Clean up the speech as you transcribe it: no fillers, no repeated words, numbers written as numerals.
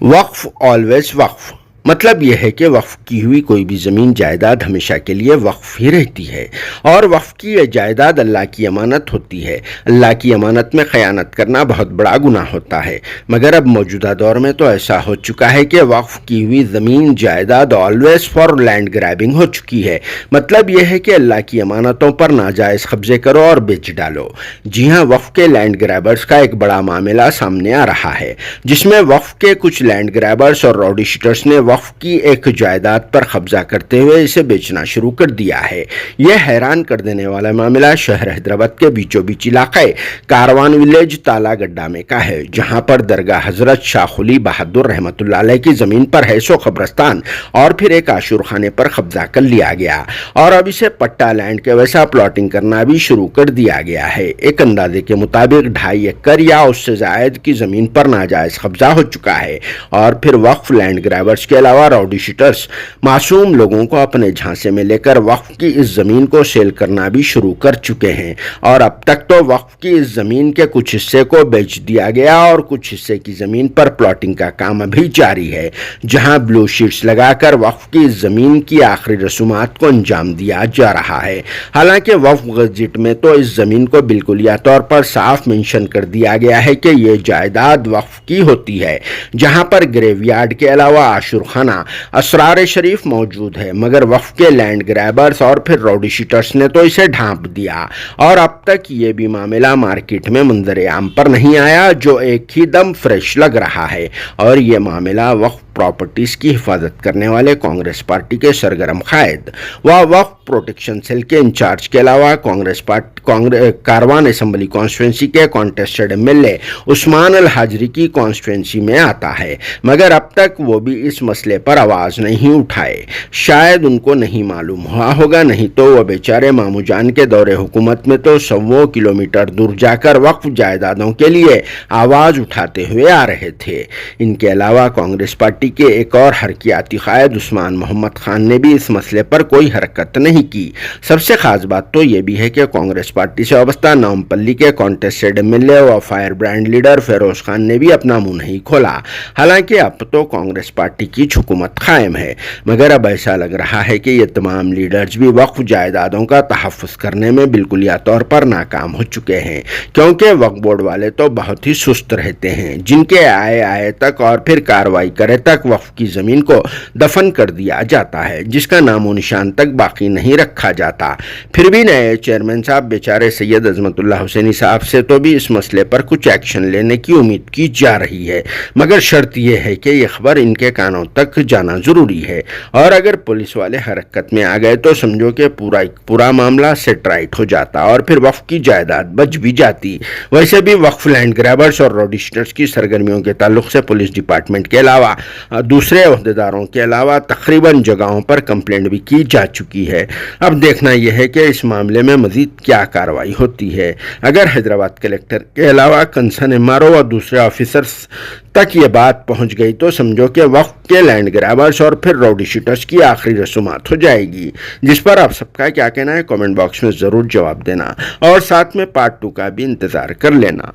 वक्फ always वक्फ मतलब यह है कि वक्फ की हुई कोई भी ज़मीन जायदाद हमेशा के लिए वक्फ ही रहती है और वक्फ की यह जायदाद अल्लाह की अमानत होती है। अल्लाह की अमानत में ख़यानत करना बहुत बड़ा गुनाह होता है, मगर अब मौजूदा दौर में तो ऐसा हो चुका है कि वक्फ की हुई ज़मीन जायदाद ऑलवेज फॉर लैंड ग्रैबिंग हो चुकी है। मतलब यह है कि अल्लाह की अमानतों पर नाजायज़ कब्जे करो और बेच डालो। जी हाँ, वक्फ के लैंड ग्रैबर्स का एक बड़ा मामला सामने आ रहा है, जिसमें वक्फ के कुछ लैंड ग्रैबर्स और राउडी शीटर्स ने वक्फ की एक जायदाद पर कब्जा करते हुए इसे बेचना शुरू कर दिया है। यह हैरान कर देने वाला मामला शहर हैदराबाद के बीचों बीच इलाके कारवान विलेज तालागड्डा में का है, जहां पर दरगाह हजरत शाह बहादुर रहमतुल्लाह अलैह की जमीन पर है सो कब्रस्तान और फिर एक आशुर खाने पर कब्जा कर लिया गया और अब इसे पट्टा लैंड के वैसा प्लॉटिंग करना भी शुरू कर दिया गया है। एक अंदाजे के मुताबिक 2.5 एकड़ या उससे जायद की जमीन पर नाजायज कब्जा हो चुका है और फिर वक्फ लैंड ग्रैबर्स के अलावा राउडी शीटर्स मासूम लोगों को अपने झांसे में लेकर वक्फ की इस जमीन को सेल करना भी शुरू कर चुके हैं और अब तक तो वक्फ की इस जमीन के कुछ हिस्से को बेच दिया गया और कुछ हिस्से की जमीन पर प्लॉटिंग का काम अभी जारी है, जहां ब्लू शीट्स लगाकर वक्फ की इस जमीन की आखिरी रसूमात को अंजाम दिया जा रहा है। हालांकि वक्फ गज़ट में तो इस जमीन को बिल्कुलिया तौर पर साफ मेंशन कर दिया गया है कि यह जायदाद वक्फ की होती है, जहां पर ग्रेवयार्ड के अलावा आशुर खाना असरार शरीफ मौजूद है, मगर वक्फ के लैंड ग्रैबर्स और फिर राउडी शीटर्स ने तो इसे ढांप दिया और अब तक ये भी मामला मार्केट में मंजर आम पर नहीं आया, जो एक ही दम फ्रेश लग रहा है। और ये मामला वक्फ प्रॉपर्टीज की हिफाजत करने वाले कांग्रेस पार्टी के सरगर्म कायद व वक्फ प्रोटेक्शन सेल के इंचार्ज के अलावा कारवान असेंबली कॉन्स्टिट्यूंसी के कॉन्टेस्टेड एमएलए उस्मान अल हाजरी की कॉन्स्टिट्यूंसी में आता है, मगर अब तक वो भी इस मसले पर आवाज नहीं उठाए। शायद उनको नहीं मालूम हुआ होगा, नहीं तो वह बेचारे मामू जान के दौरे हुकूमत में तो सौ किलोमीटर दूर जाकर वक्फ जायदादों के लिए आवाज उठाते हुए आ रहे थे। इनके अलावा कांग्रेस पार्टी के एक और हरकियाती कायद उस्मान मोहम्मद खान ने भी इस मसले पर कोई हरकत नहीं की। सबसे खास बात तो यह भी है कि कांग्रेस पार्टी से वाबस्ता नामपल्ली के कॉन्टेस्टेड एमएलए व fire brand leader Feroz Khan ने भी अपना मुंह नहीं खोला। हालांकि अब तो कांग्रेस पार्टी की हुकूमत कायम है, मगर अब ऐसा लग रहा है कि ये तमाम लीडर्स भी वक्फ जायदादों का तहफ़्फ़ुज़ करने में बिल्कुलिया तौर पर नाकाम हो चुके हैं, क्योंकि वक्फ बोर्ड वाले तो बहुत ही सुस्त रहते हैं, जिनके आए तक और फिर कार्रवाई करे तक वक्फ की ज़मीन को दफन कर दिया जाता है, जिसका नामो निशान तक बाकी नहीं रखा जाता। फिर भी नए चेयरमैन साहब बेचारे सैयद अजमतुल्लाह हुसैनी साहब से तो भी इस मसले पर कुछ एक्शन लेने की उम्मीद की जा रही है, मगर शर्त यह है कि यह खबर इनके कानों तक जाना ज़रूरी है और अगर पुलिस वाले हरकत में आ गए तो समझो कि पूरा मामला सेट राइट हो जाता और फिर वक्फ की जायदाद बच भी जाती। वैसे भी वक्फ लैंड ग्रैबर्स और राउडी शीटर्स की सरगर्मियों के ताल्लुक से पुलिस डिपार्टमेंट के अलावा दूसरे ओहदेदारों के अलावा तकरीबन जगहों पर कंप्लेंट भी की जा चुकी है। अब देखना यह है कि इस मामले में मजीद क्या कार्रवाई होती है। अगर हैदराबाद कलेक्टर के अलावा कंसर्न एमआरओ और दूसरे ऑफिसर्स तक ये बात पहुंच गई तो समझो कि वक्फ के लैंड ग्रैबर्स और फिर राउडी शीटर्स की आखिरी रसूमात हो जाएगी, जिस पर आप सबका क्या कहना है कमेंट बॉक्स में ज़रूर जवाब देना और साथ में पार्ट 2 का भी इंतज़ार कर लेना।